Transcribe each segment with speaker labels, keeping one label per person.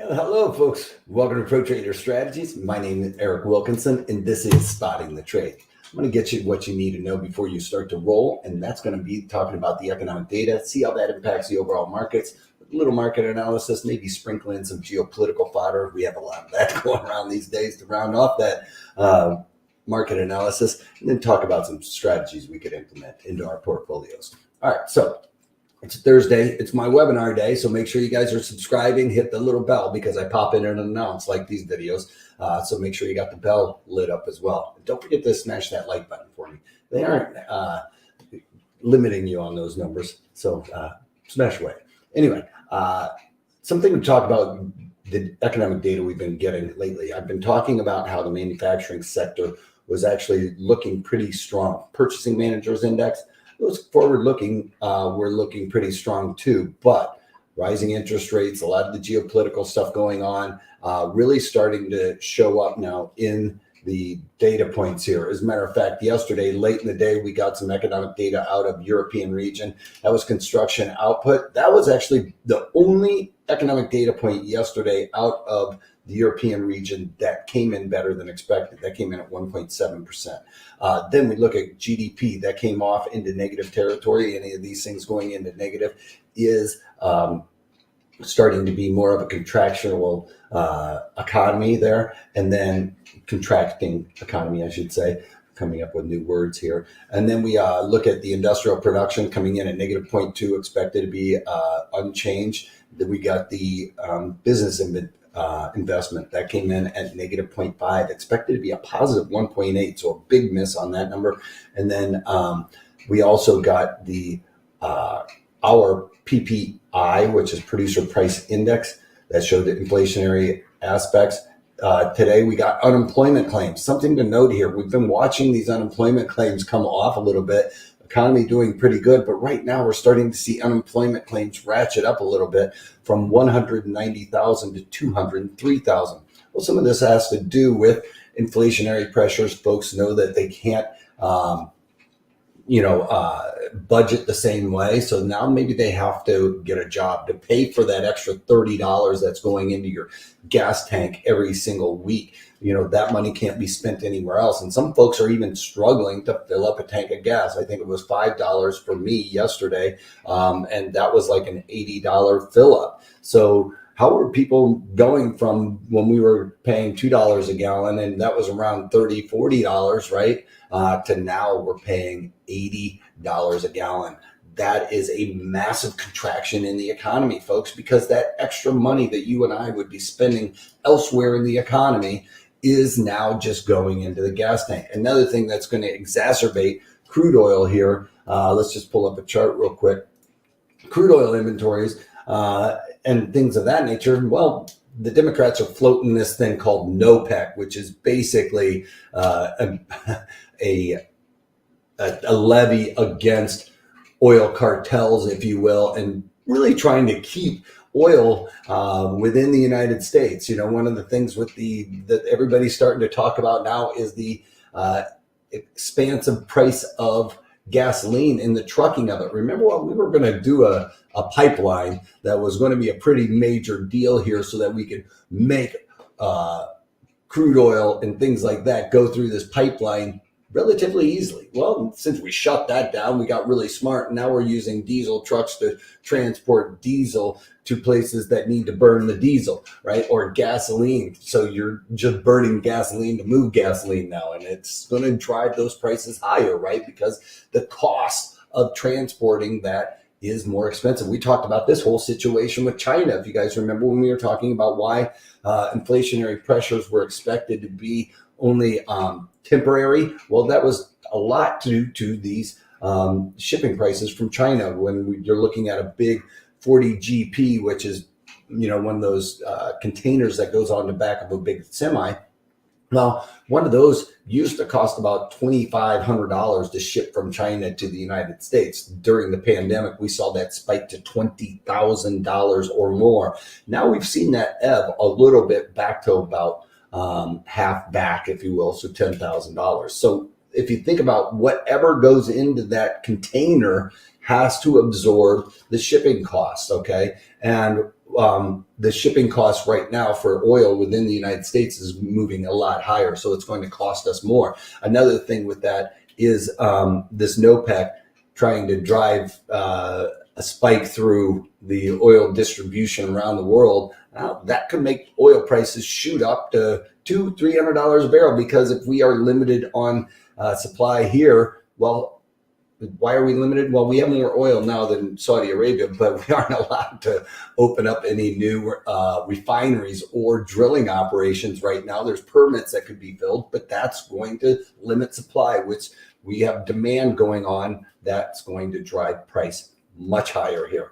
Speaker 1: Hello, folks. Welcome to Pro Trader Strategies. My name is Eric Wilkinson, and this is Spotting the Trade. I'm going to get you what you need to know before you start to roll, and that's going to be talking about the economic data, see how that impacts the overall markets, a little market analysis, maybe sprinkle in some geopolitical fodder. We have a lot of that going around these days to round off that market analysis, and then talk about some strategies we could implement into our portfolios. All right, so it's Thursday. It's my webinar day, so make sure you guys are subscribing. Hit the little bell because I pop in and announce like these videos. So make sure you got the bell lit up as well. And don't forget to smash that like button for me. They aren't limiting you on those numbers, so smash away. Anyway, something to talk about the economic data we've been getting lately. I've been talking about how the manufacturing sector was actually looking pretty strong. Purchasing Managers Index. Those forward-looking, we're looking pretty strong too, but rising interest rates, a lot of the geopolitical stuff going on, really starting to show up now in the data points here. As a matter of fact, yesterday, late in the day, we got some economic data out of European region. That was construction output. That was actually the only economic data point yesterday out of the European region that came in better than expected. That came in at 1.7%. Then we look at GDP. That came off into negative territory. Any of these things going into negative is starting to be more of a contractual economy there, and then contracting economy, I should say, coming up with new words here. And then we look at the industrial production coming in at negative 0.2, expected to be unchanged. Then we got the business investment that came in at negative 0.5, expected to be a positive 1.8, so a big miss on that number. And then we also got the our PPI, which is Producer Price Index, that showed the inflationary aspects. Today we got unemployment claims. Something to note here: we've been watching these unemployment claims come off a little bit. Economy doing pretty good, but right now we're starting to see unemployment claims ratchet up a little bit from 190,000 to 203,000. Well, some of this has to do with inflationary pressures. Folks know that they can't, budget the same way. So now maybe they have to get a job to pay for that extra $30 that's going into your gas tank every single week. That money can't be spent anywhere else. And some folks are even struggling to fill up a tank of gas. I think it was $5 for me yesterday. And that was like an $80 fill up. So how are people going from when we were paying $2 a gallon and that was around $30, $40, right? To now we're paying $80 a gallon. That is a massive contraction in the economy, folks, because that extra money that you and I would be spending elsewhere in the economy is now just going into the gas tank. Another thing that's going to exacerbate crude oil here, let's just pull up a chart real quick. Crude oil inventories and things of that nature. Well, the Democrats are floating this thing called NOPEC, which is basically a levy against oil cartels, if you will, and really trying to keep oil within the United States. One of the things that everybody's starting to talk about now is the expansive price of gasoline and the trucking of it. Remember what we were going to do a pipeline that was going to be a pretty major deal here so that we could make crude oil and things like that go through this pipeline relatively easily. Well, since we shut that down, we got really smart. And now we're using diesel trucks to transport diesel to places that need to burn the diesel, right? Or gasoline. So you're just burning gasoline to move gasoline now. And it's going to drive those prices higher, right? Because the cost of transporting that is more expensive. We talked about this whole situation with China. If you guys remember when we were talking about why inflationary pressures were expected to be only temporary. Well, that was a lot due to these shipping prices from China. When you're looking at a big 40 GP, which is, one of those containers that goes on the back of a big semi. Now, one of those used to cost about $2,500 to ship from China to the United States. During the pandemic, we saw that spike to $20,000 or more. Now we've seen that ebb a little bit back to about half back, if you will, so $10,000. So if you think about whatever goes into that container has to absorb the shipping costs, okay? And the shipping cost right now for oil within the United States is moving a lot higher, so it's going to cost us more. Another thing with that is this NOPEC trying to drive a spike through the oil distribution around the world. That could make oil prices shoot up to $200-$300 a barrel, because if we are limited on supply here, well, why are we limited? Well, we have more oil now than Saudi Arabia, but we aren't allowed to open up any new refineries or drilling operations right now. There's permits that could be filled, but that's going to limit supply, which we have demand going on. That's going to drive price much higher here.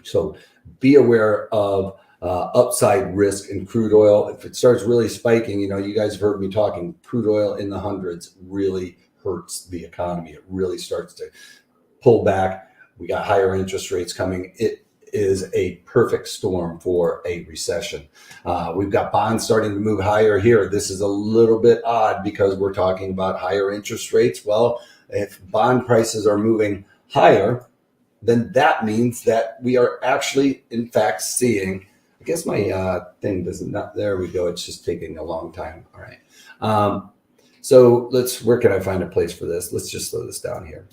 Speaker 1: So be aware of upside risk in crude oil. If it starts really spiking, you guys have heard me talking, crude oil in the hundreds really hurts the economy. It really starts to pull back. We got higher interest rates coming. It is a perfect storm for a recession. We've got bonds starting to move higher here. This is a little bit odd because we're talking about higher interest rates. Well, if bond prices are moving higher, then that means that we are actually, in fact, seeing, I guess my thing doesn't, not, there we go. It's just taking a long time. All right. So where can I find a place for this? Let's just slow this down here.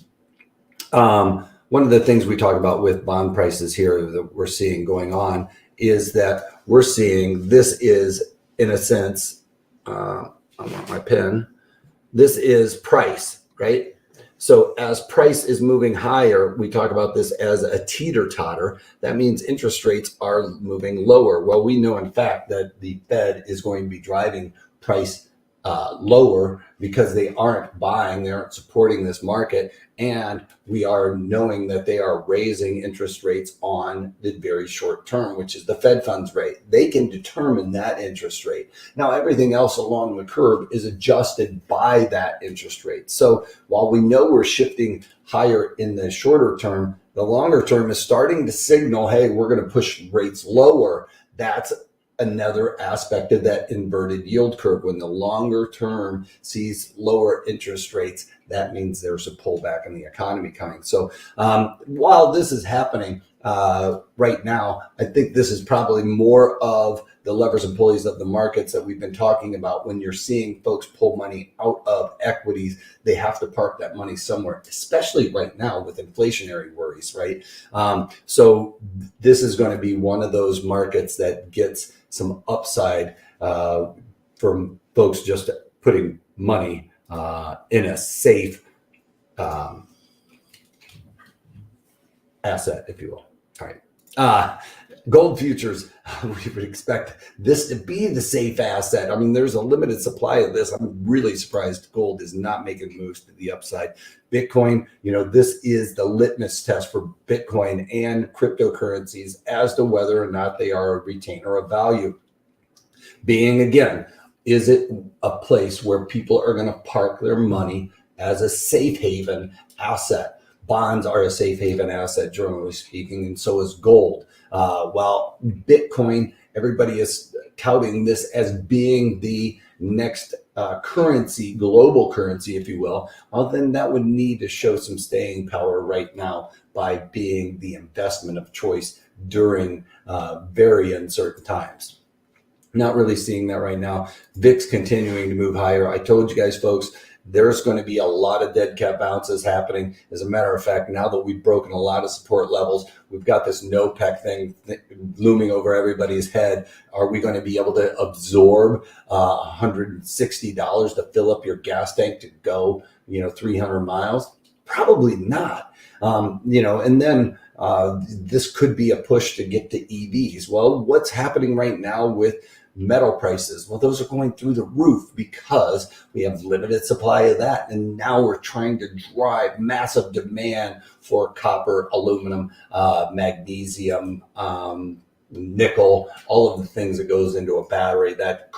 Speaker 1: One of the things we talk about with bond prices here that we're seeing going on is that we're seeing, this is in a sense, I want my pen. This is price, right? So as price is moving higher, we talk about this as a teeter-totter. That means interest rates are moving lower. Well, we know in fact that the Fed is going to be driving price lower because they aren't buying, they aren't supporting this market, and we are knowing that they are raising interest rates on the very short term, which is the Fed funds rate. They can determine that interest rate. Now, everything else along the curve is adjusted by that interest rate. So while we know we're shifting higher in the shorter term, the longer term is starting to signal, hey, we're going to push rates lower. That's another aspect of that inverted yield curve. When the longer term sees lower interest rates, that means there's a pullback in the economy coming. So while this is happening right now, I think this is probably more of the levers and pulleys of the markets that we've been talking about. When you're seeing folks pull money out of equities, they have to park that money somewhere, especially right now with inflationary worries, right? So this is going to be one of those markets that gets some upside from folks just putting money in a safe asset, if you will. All right. Gold futures, we would expect this to be the safe asset. I mean, there's a limited supply of this. I'm really surprised gold is not making moves to the upside. Bitcoin, this is the litmus test for Bitcoin and cryptocurrencies as to whether or not they are a retainer of value. Being, again, is it a place where people are going to park their money as a safe haven asset? Bonds are a safe haven asset, generally speaking, and so is gold. While Bitcoin, everybody is touting this as being the next currency, global currency, if you will, well, then that would need to show some staying power right now by being the investment of choice during very uncertain times. Not really seeing that right now. VIX continuing to move higher. I told you guys, folks, there's going to be a lot of dead cat bounces happening. As a matter of fact, now that we've broken a lot of support levels, we've got this NOPEC thing looming over everybody's head. Are we going to be able to absorb $160 to fill up your gas tank to go, 300 miles? Probably not. And then this could be a push to get to EVs. Well, what's happening right now with metal prices? Well, those are going through the roof because we have limited supply of that. And now we're trying to drive massive demand for copper, aluminum, magnesium, nickel, all of the things that goes into a battery that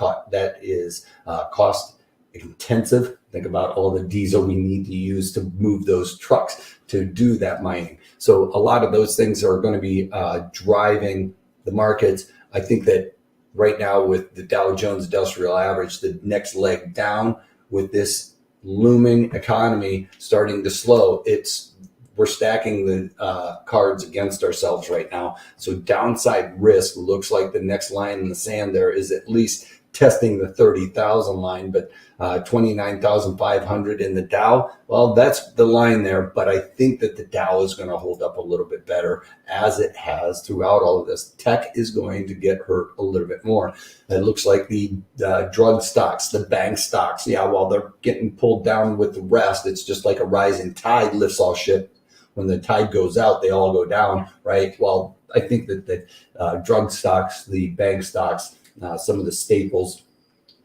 Speaker 1: is cost intensive. Think about all the diesel we need to use to move those trucks to do that mining. So a lot of those things are going to be driving the markets. I think that right now with the Dow Jones Industrial Average, the next leg down with this looming economy starting to slow, it's we're stacking the cards against ourselves right now. So downside risk looks like the next line in the sand there is at least testing the 30,000 line, but 29,500 in the Dow. Well, that's the line there, but I think that the Dow is going to hold up a little bit better as it has throughout all of this. Tech is going to get hurt a little bit more. It looks like the drug stocks, the bank stocks, yeah, while they're getting pulled down with the rest, it's just like a rising tide lifts all shit. When the tide goes out, they all go down, right? Well, I think that the drug stocks, the bank stocks, some of the staples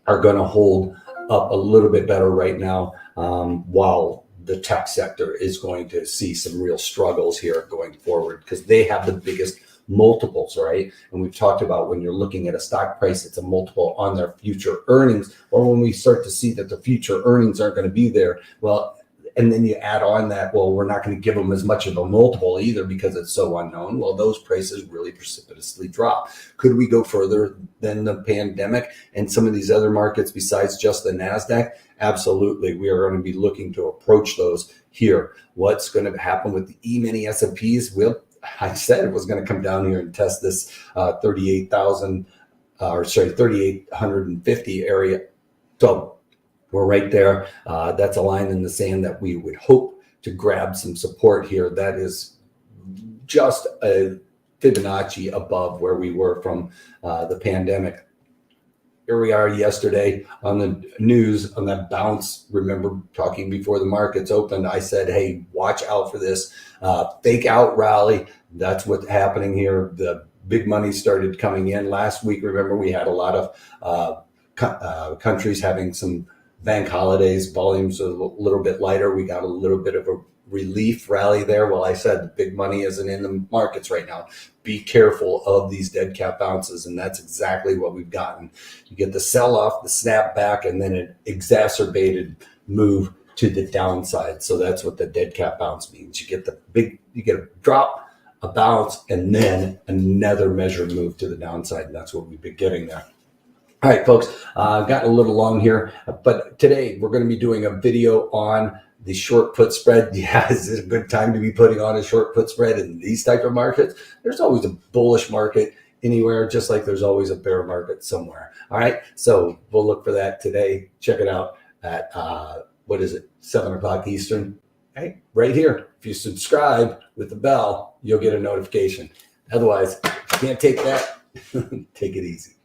Speaker 1: are going to hold up a little bit better right now, while the tech sector is going to see some real struggles here going forward because they have the biggest multiples, right? And we've talked about when you're looking at a stock price, it's a multiple on their future earnings, or when we start to see that the future earnings aren't going to be there, well, and then you add on that, well, we're not going to give them as much of a multiple either because it's so unknown. Well, those prices really precipitously drop. Could we go further than the pandemic and some of these other markets besides just the NASDAQ? Absolutely. We are going to be looking to approach those here. What's going to happen with the E-mini S&Ps? Well, I said it was going to come down here and test this 3,850 area. So we're right there. That's a line in the sand that we would hope to grab some support here. That is just a Fibonacci above where we were from the pandemic. Here we are yesterday on the news on that bounce. Remember talking before the markets opened, I said, hey, watch out for this fake out rally. That's what's happening here. The big money started coming in last week. Remember, we had a lot of countries having some bank holidays, volumes are a little bit lighter. We got a little bit of a relief rally there. Well, I said the big money isn't in the markets right now. Be careful of these dead cat bounces, and that's exactly what we've gotten. You get the sell-off, the snap back, and then an exacerbated move to the downside. So that's what the dead cat bounce means. You get a drop, a bounce, and then another measured move to the downside. And that's what we've been getting there. All right, folks, got a little long here, but today we're going to be doing a video on the short put spread. Yeah, is it a good time to be putting on a short put spread in these type of markets? There's always a bullish market anywhere, just like there's always a bear market somewhere. All right, so we'll look for that today. Check it out at, 7 o'clock Eastern, right here. If you subscribe with the bell, you'll get a notification. Otherwise, if you can't take that, take it easy.